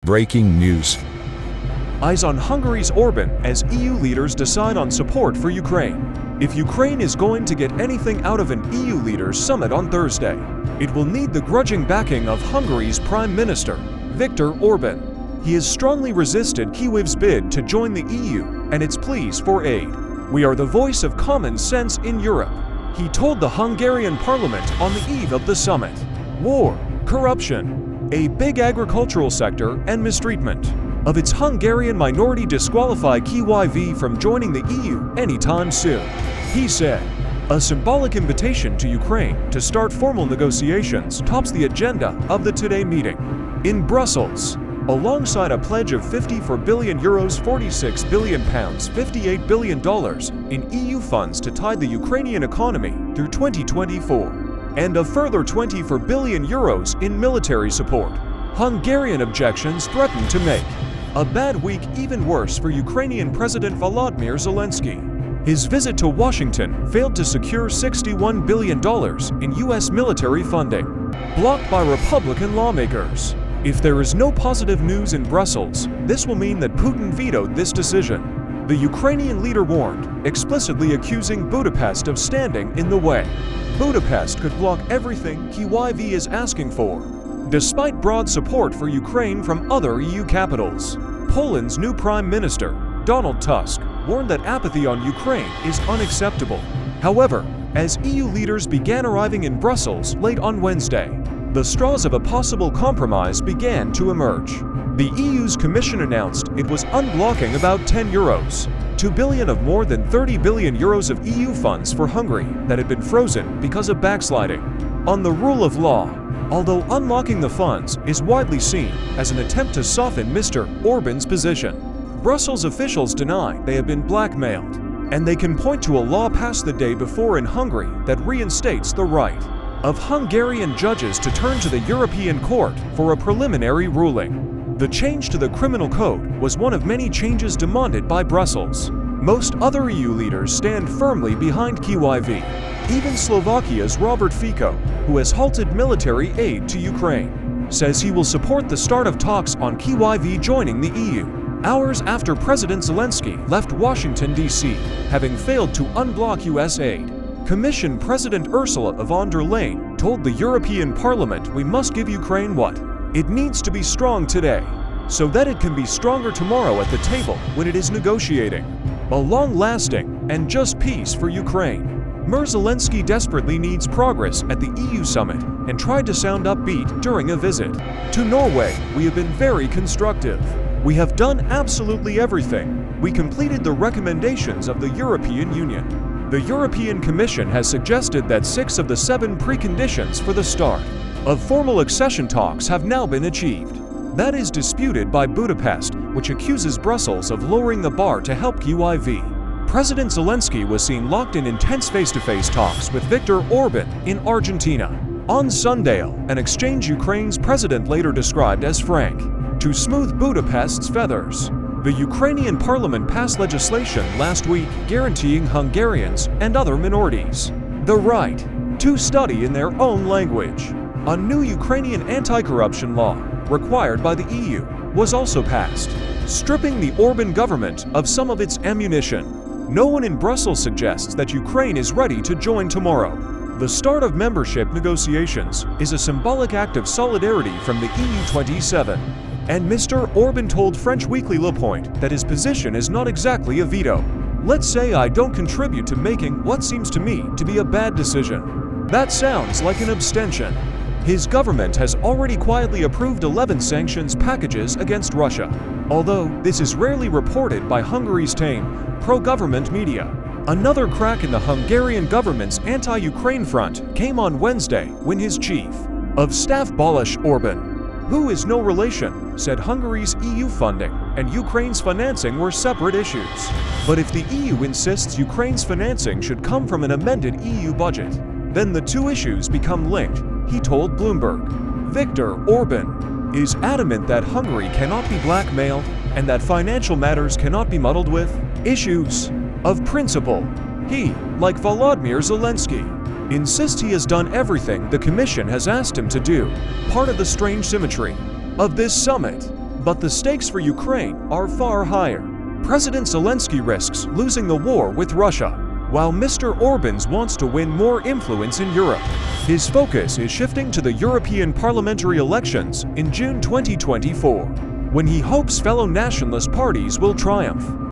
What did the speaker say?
Breaking news. Eyes on Hungary's Orban as EU leaders decide on support for Ukraine. If Ukraine is going to get anything out of an EU leaders summit on Thursday, it will need the grudging backing of Hungary's Prime Minister, Viktor Orban. He has strongly resisted Kyiv's bid to join the EU and its pleas for aid. "We are the voice of common sense in Europe," he told the Hungarian parliament on the eve of the summit. War, corruption, a big agricultural sector, and mistreatment of its Hungarian minority disqualify Kyv from joining the EU anytime soon, he said. A symbolic invitation to Ukraine to start formal negotiations tops the agenda of the Today meeting in Brussels, alongside a pledge of €54 billion, £46 billion, $58 billion in EU funds to tide the Ukrainian economy through 2024, and a further €24 billion in military support. Hungarian objections threaten to make a bad week even worse for Ukrainian President Volodymyr Zelensky. His visit to Washington failed to secure $61 billion in U.S. military funding, blocked by Republican lawmakers. If there is no positive news in Brussels, this will mean that Putin vetoed this decision, the Ukrainian leader warned, explicitly accusing Budapest of standing in the way. Budapest could block everything Kyiv is asking for, despite broad support for Ukraine from other EU capitals. Poland's new Prime Minister, Donald Tusk, warned that apathy on Ukraine is unacceptable. However, as EU leaders began arriving in Brussels late on Wednesday, the straws of a possible compromise began to emerge. The EU's Commission announced it was unblocking about €2 billion of more than €30 billion of EU funds for Hungary that had been frozen because of backsliding on the rule of law. Although unlocking the funds is widely seen as an attempt to soften Mr. Orban's position, Brussels officials deny they have been blackmailed, and they can point to a law passed the day before in Hungary that reinstates the right of Hungarian judges to turn to the European Court for a preliminary ruling. The change to the criminal code was one of many changes demanded by Brussels. Most other EU leaders stand firmly behind Kyiv. Even Slovakia's Robert Fico, who has halted military aid to Ukraine, says he will support the start of talks on Kyiv joining the EU, hours after President Zelensky left Washington, D.C., having failed to unblock U.S. aid. Commission President Ursula von der Leyen told the European Parliament we must give Ukraine what it needs to be strong today, so that it can be stronger tomorrow at the table when it is negotiating a long-lasting and just peace for Ukraine. Zelensky desperately needs progress at the EU summit and tried to sound upbeat during a visit to Norway. "We have been very constructive. We have done absolutely everything. We completed the recommendations of the European Union. The European Commission has suggested that 6 of the 7 preconditions for the start of formal accession talks have now been achieved. That is disputed by Budapest, which accuses Brussels of lowering the bar to help Kyiv. President Zelensky was seen locked in intense face-to-face talks with Viktor Orban in Argentina on Sunday, an exchange Ukraine's president later described as frank, to smooth Budapest's feathers. The Ukrainian parliament passed legislation last week guaranteeing Hungarians and other minorities the right to study in their own language. A new Ukrainian anti-corruption law, required by the EU, was also passed, stripping the Orban government of some of its ammunition. No one in Brussels suggests that Ukraine is ready to join tomorrow. The start of membership negotiations is a symbolic act of solidarity from the EU 27. And Mr. Orban told French weekly Le Point that his position is not exactly a veto. "Let's say I don't contribute to making what seems to me to be a bad decision. That sounds like an abstention." His government has already quietly approved 11 sanctions packages against Russia, although this is rarely reported by Hungary's tame, pro-government media. Another crack in the Hungarian government's anti-Ukraine front came on Wednesday when his chief of staff Balázs Orban, who is no relation, said Hungary's EU funding and Ukraine's financing were separate issues. But if the EU insists Ukraine's financing should come from an amended EU budget, then the two issues become linked, he told Bloomberg. Viktor Orban is adamant that Hungary cannot be blackmailed and that financial matters cannot be muddled with issues of principle. He, like Volodymyr Zelensky, insists he has done everything the Commission has asked him to do, part of the strange symmetry of this summit. But the stakes for Ukraine are far higher. President Zelensky risks losing the war with Russia, while Mr. Orban wants to win more influence in Europe. His focus is shifting to the European parliamentary elections in June 2024, when he hopes fellow nationalist parties will triumph.